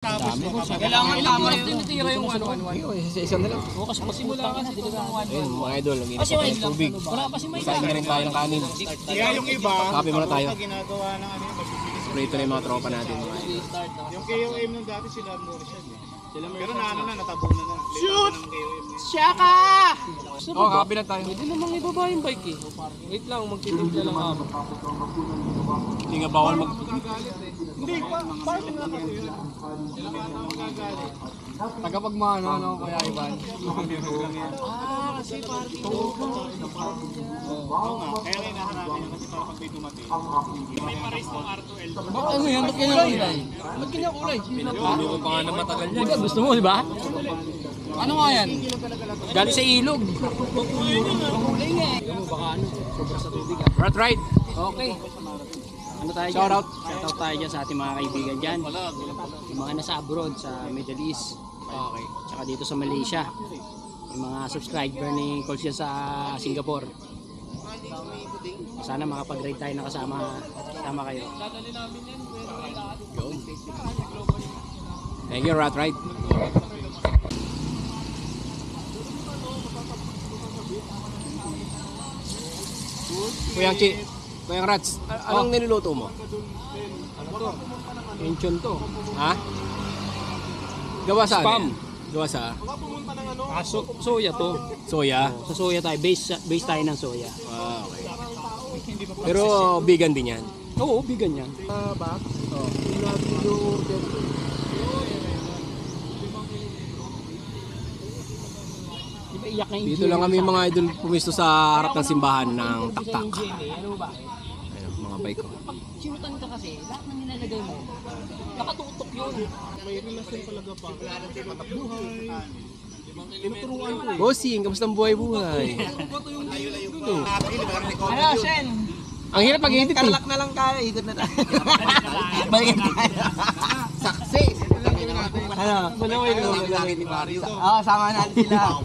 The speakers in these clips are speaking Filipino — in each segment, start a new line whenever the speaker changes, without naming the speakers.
Dami ko siya.
Kailangan tama yun. Tinitira yung ano.
Isa na lang.
O kasi pasimula ka na.
Ayun, mga idol, mag-init pa tayo ng tubig.
Wala pa si Mike.
Kain na rin tayo ng kanin.
Kaya yung iba,
Kape muna tayo.
ginagawa ng ano yung magbibilis.
Prito na yung mga tropa natin. Mga idol.
Yung KOM nung dati sila Morrison. Pero natabunan na. Shoot!
Shaka!
Oh, kape na tayo.
Pwede namang ibaba yung bike eh. Wait lang, magtitimpla lang ako.
Hindi nga bawal mag...
Hindi, party na kasi yun. Sila nga na magagalit.
Tagapagmano, ano, Kuya Ivan?
Kasi party to.
Oo nga, kaya hinahanapin yun kasi para pag may dumating. May pares ng R2L.
Bakit ano yan? Ba't ganyan kulay? Ba't ganyan kulay?
Hindi mo pa nga na matagal yan.
Ikaw, gusto mo, di ba? Ano nga yan? Galing sa ilog. Kulay nga eh. Baka ano, sobrang sa tubig ah.
Rat ride!
Okay. Ano tayo dyan? Shoutout tayo dyan sa ating mga kaibigan dyan. Yung mga nasa abroad, sa Middle East.
Okay.
Tsaka dito sa Malaysia. Yung mga subscriber ni Cols dyan sa Singapore. Sana makapag-ride tayo na kasama kayo.
Thank you, Rat Ride. Kuyang Chi, Kuyang Rats, anong niluluto mo?
Mention to.
Ha? Gawa saan?
Spam.
Gawa sa
Soya to.
soya?
Sa soya tayo. Base tayo ng soya.
Ah, okay. Pero vegan din yan.
Oo, bigan yan. Di ba iyak na yung
Dito lang kami mga idol pumisto sa harap ng simbahan ng taktak.
Ano ba?
Ayun, mga bike ko.
Pag sinutan ka kasi, lahat ng nilalagay mo, nakatutok yun.
May relasyon talaga pa. Buhay. Tinuturuan ko eh.
Bossing, kamusta ang buhay-buhay?
Ano, Sen?
Ang hirap mag-edit eh.
Na lang tayo, ikot na tayo. Balik tayo.
Saksi!
Ano? Manaway ko. Oo, sama natin sila.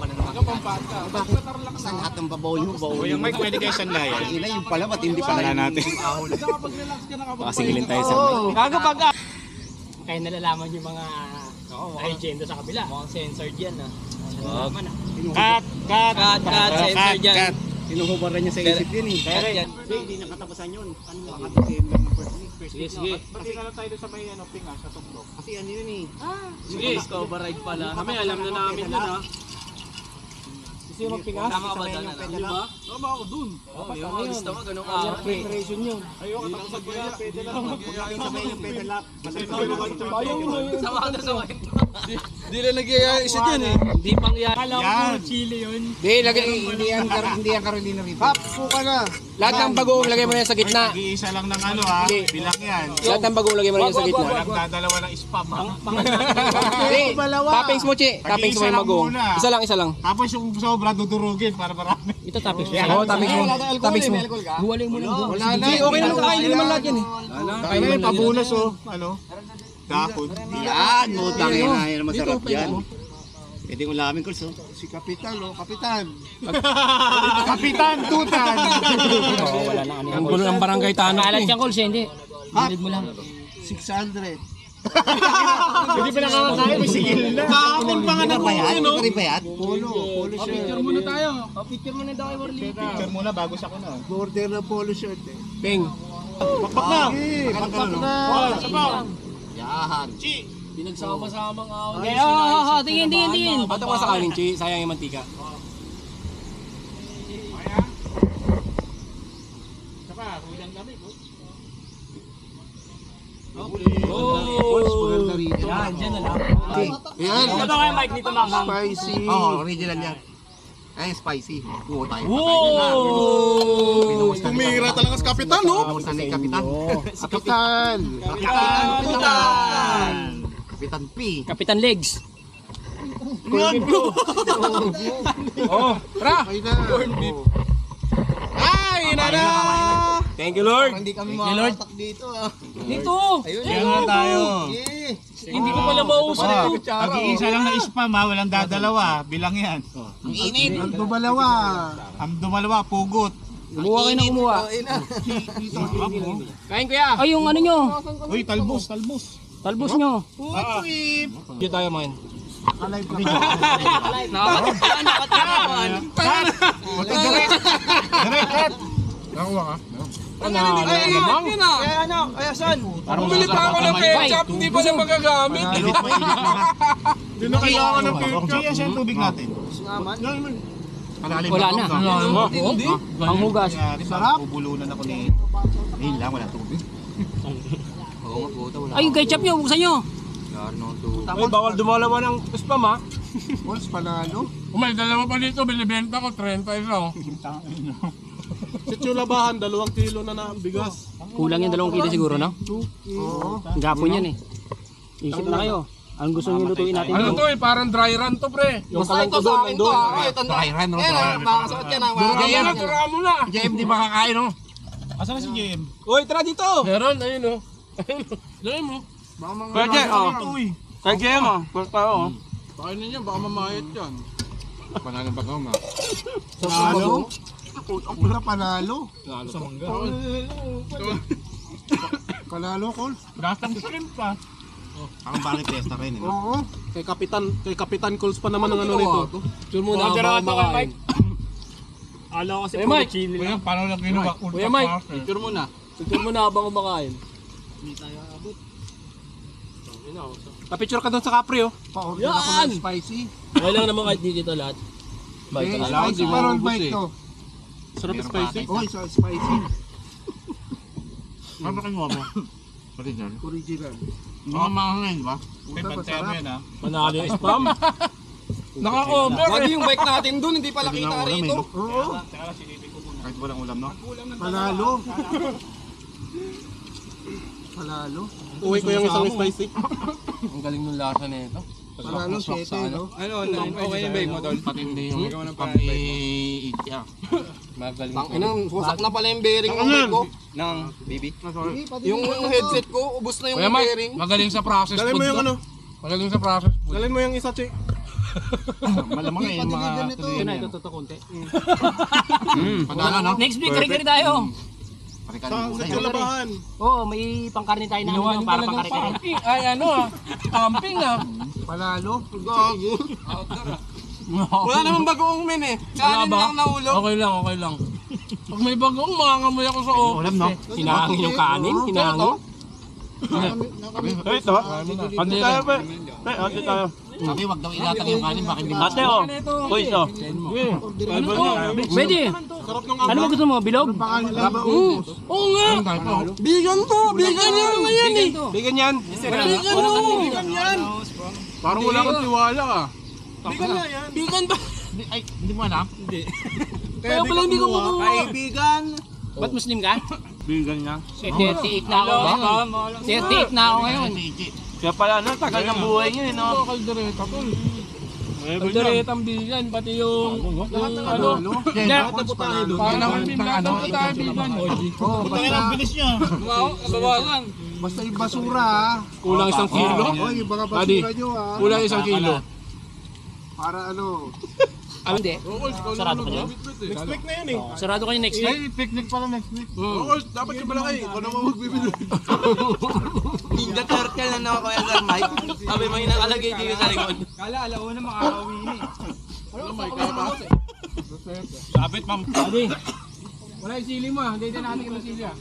Saan lahat ng babaw yung Mike, pwede kayo sanlayan. Ina, yung pala, matindi pala natin.
Baka singilin tayo sa
Gago pag kaya nalalaman yung mga agenda sa kabila. Mukhang censored yan ah. Nalalaman ah. Cut, censored yan.
Sinuhubaran niya sa isip yun eh.
Pero yan.
Hindi nakatapusan yun. Ano mo? December ng first week.
Sige, sige.
Kasi na lang tayo doon sa may pinga, sa tuklok. Kasi ano yun eh.
Sige, scuba ride pala. Kami alam na namin yun ah.
Kasi yung pingas,
Tama ka ba dyan? Ano ba?
Tama ako dun.
Oo, yung gusto mo, ganun ka.
Preparation yun. Ayoko tapos sa kaya, pwede lang. Huwag sabay yung pedal up. Sayang yun.
Sama ka na sa kwento.
Di lang nag-iisa dyan eh.
Hindi pang yan. Alam ko, chili yun.
Di, hindi yan Carolina Reaper. Puka na. Lahat ng bagong lagay mo na yan sa gitna.
Nag-iisa lang ng ano ha, bilang yan.
Lahat ng bagong lagay mo na yan sa gitna.
Walang dadalawa ng spam ha.
Di, toppings mo, Chi. Toppings mo yung magong. Isa lang.
Tapos yung sobra dudurugin para marami.
Ito topic.
Oo, toppings mo. Toppings mo.
Huwalay mo lang.
Wala na. Okay lang, kakain din naman lahat yan eh.
Kaya na yung pabunas oh. Ano? Dahon.
Yan, mutang yan masarap yan. Pwede kong lamin ko si Kapitan, Kapitan.
Kapitan Tutan.
Oo, wala na ano.
Ang gulo ng barangay tanong
Kalat
eh.
yung calls hindi. Bilid mo lang.
600.
Hindi pa nakakakain, may sigil na. Kahapon pa nga
Bayad? Ito rin bayad? Polo shirt.
Picture muna tayo. Picture muna daw kay Warli.
Picture muna bago sa kuna.
Order na polo shirt eh.
Ping.
Bakbak na.
Bakbak na.
Oh, sabaw.
Yahan.
Chi.
Pinagsama-samang away. Oo, tingin.
Bato ka sa kanin, Chi. Sayang yung mantika.
Saka, hulang kami ko.
Maganda rito.
Yan, dyan na lang.
Yan.
Ano ba kayo mic dito manghang?
Spicy. Oo, original yan. Ay, spicy. Oo, tayo.
Wow!
Tumira talaga sa Kapitan, no? Kamusta na yung Kapitan? Kapitan. Kapitan P.
Kapitan Legs.
Oh, tara!
Ay na.
Ay, nana! Thank you, Lord.
Hindi kami
Lord.
makakatak dito.
Dito!
Kaya nga tayo.
Hindi ko pala mausap ito.
Pag-iisa lang na spam ha, walang dadalawa. Bilang yan.
Ang init. Ang dumalawa.
Ang dumalawa, pugot.
Kumuha kayo na kumuha.
Kain, kuya.
Ay, yung ano nyo.
Uy, talbos.
Talbos nyo.
Dito tayo main.
Bumili pa ako ng ketchup, hindi pa na magagamit.
Hindi na kailangan ng ketchup. Kaya siya yung tubig natin.
Wala na. Ang hugas.
Sarap. Bubulunan ako ni... Ayun lang, wala tubig.
Ay, yung ketchup nyo, buksan nyo.
Ay, bawal dumalawa ng spam ha.
Bols, panalo.
May dalawa pa dito, binibenta ko 30 lang.
Si Chulabahan, 2 kilo na ang bigas.
Kulang yung 2 kilo siguro, no?
Oo.
Gapon yan eh. Isip na kayo. Anong gusto nyo lutuin natin
Ano
dito?
to eh, parang dry run to pre.
Basta ito sa akin to.
Dry run, no?
Makakasuot yan ah. Dura mo na.
JM, di ba kakain, no?
Asan na si JM?
Uy, tara dito!
Meron, ayun o. Dali mo.
Pwede, oh. Kaya JM, oh. Pwede tayo, oh.
Kain ninyo, baka mamayat yan.
Panalo ba ka, ma?
Panalo? Ang pula panalo.
Sa mangga.
Panalo, Col.
Lasang shrimp pa.
Ang bali testa rin, no?
Oo. Kay Kapitan Coles pa naman ang ano nito.
Sure muna ako makain.
Ala ko kasi
Hey, Mike.
chili
Kuya, paano lang kinuha?
Kuya Mike, picture muna. Picture muna habang kumakain.
Kapicture ka doon sa Capri oh.
Pa-order ako
Yan!
ng spicy.
Okay lang naman kahit di kita lahat.
Eh, spicy pa ron, bite to.
Sarap spicy.
Oy, so spicy.
Ano kinuha mo?
Original.
Mga mahangin ba?
May pantero yan
ah.
Panalo yung spam.
Naka-cover
Lagi
eh.
yung bike natin dun, hindi pala kita rito.
Oo.
Kahit walang ulam no?
Panalo. Panalo.
Uwi ko yung isang spicy.
Ang galing ng lasa nito.
Panalo, 7, no?
Ano, okay yung bag mo, Tol?
Patindi yung
Pag-i-itya. Magaling. Ang inang, wasak na pala yung bearing ng bike ko. Ng baby? Yung headset ko, ubos na yung
Kuya Mike,
bearing.
magaling sa process
Dalhin
food
mo yung
to.
ano?
Magaling sa process food.
Dalhin mo yung isa, Che.
Malamang eh, yung mga
Ito na, ito to konti.
Panalo, no?
Next week, kari-kari tayo.
Sa Chulabahan.
Oo, may pangkarni tayo na ano, para pangkari-kari.
Camping. Ay ano ah. Camping ah.
Panalo.
Wala namang bagoong men eh. Kanin lang nahulog.
Okay lang, okay lang. Pag may bagong, makangamoy ako sa office.
Ulam, no?
Hinahangin yung kanin, hinahangin.
Ito? Andi tayo pa. Andi tayo.
Sabi, wag daw ilatag yung kanin, bakit hindi
Ate oh. Boys oh.
Pwede. Ano mo gusto mo? Bilog?
Oo nga. Bigan to. Bigan yan ngayon eh. Bigan yan. Bigan yan.
Parang wala kang tiwala ah.
Bigan nga yan. Bigan ba?
Ay, hindi mo alam?
Kaya pala hindi ko makuha. Kaibigan.
Ba't Muslim ka?
Bigan niya.
38 na ako. 38 na ako ngayon.
Kaya pala ano, tagal ng buhay niya eh, no?
Kaldereta tol. Kaldereta ang bigan, pati yung ano. Parang lahat ng tayo bigan.
Oo, basta,
Kabawasan.
basta yung basura, ha?
Kulang 1 kilo.
Oy, yung mga
Adi,
basura nyo, ha?
kulang 1 kilo.
Para ano?
Hindi. Sarado ka dyan?
Next week na yun eh.
Sarado kayo next week.
Picnic pala next week.
Oo, dapat yung malaki. Ikaw naman magbibili.
Ninja turtle na ako kaya Sir Mike. Sabi mo yung nakalagay dito sa likod.
Sabit, ma'am.
Adi.
Wala yung sili mo ah. Hindi din natin yung sili ah.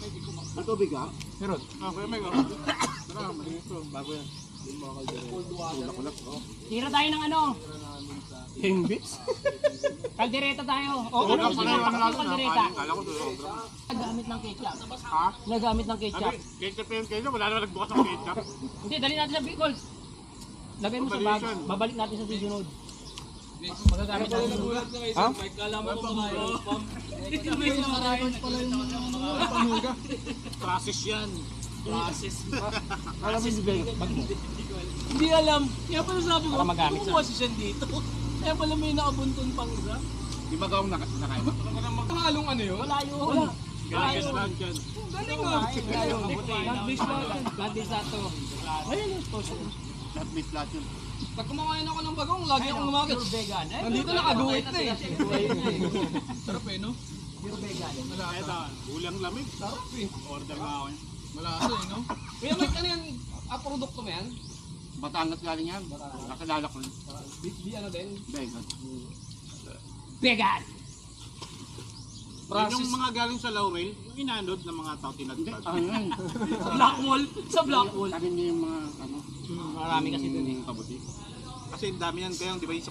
Tubig, ha?
Pero, okay, may
Tira tayo ng ano?
Himbits?
Kaldereta tayo. O ano gusto mo? Takot kaldereta. Nagamit ng ketchup. Nagamit ng ketchup.
Ketchup yung ketchup. Wala naman nagbukas ng ketchup.
Hindi, dali natin sa pickles. Lagay mo sa bag. Babalik natin sa susunod. Magagamit natin sa susunod.
Ha?
Process yan.
Hindi alam. Kaya pala sabi ko,
Para magamit
kumuha si Shen dito. Kaya pala may nakabuntun pang isa.
Di ba gawang nakain?
Pangalong ano yun?
Wala yun. Wala.
Galing lang dyan.
Galing nga.
Blood sa to.
At may flat yun.
Pag kumakain ako ng bagong, lagi akong lumakit.
Vegan.
Nandito nakaguhit na eh.
Sarap eh, no?
Ito, ulang lamig. Sarap eh. Order nga ako yun.
Malasa eh, no?
Kuya Mike, ano yan? produkto mo yan?
Batangas galing yan. Nakilala ko.
Di ano din?
Vegan.
Vegan!
Yung mga galing sa Laurel, yung inanod ng mga tao tinatag.
Yan.
Sa Black Wall! Sa Black Wall!
Sabi niya yung mga ano.
Marami kasi dun eh.
Kabuti. Kasi ang dami yan kayong, di ba yung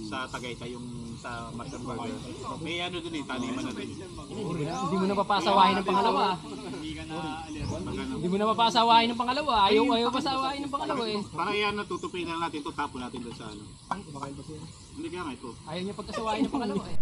sa Tagaytay, yung sa Martin Burger. May ano dun eh, taniman na dun.
Hindi mo na papasawahin ng pangalawa. Hindi mo na papasawahin ng pangalawa. Ayaw pasawahin ng pangalawa eh.
Para yan, tutupin na natin ito, tapon natin doon sa ano. Hindi kaya nga ito.
Ayaw niya pagkasawahin ng pangalawa eh.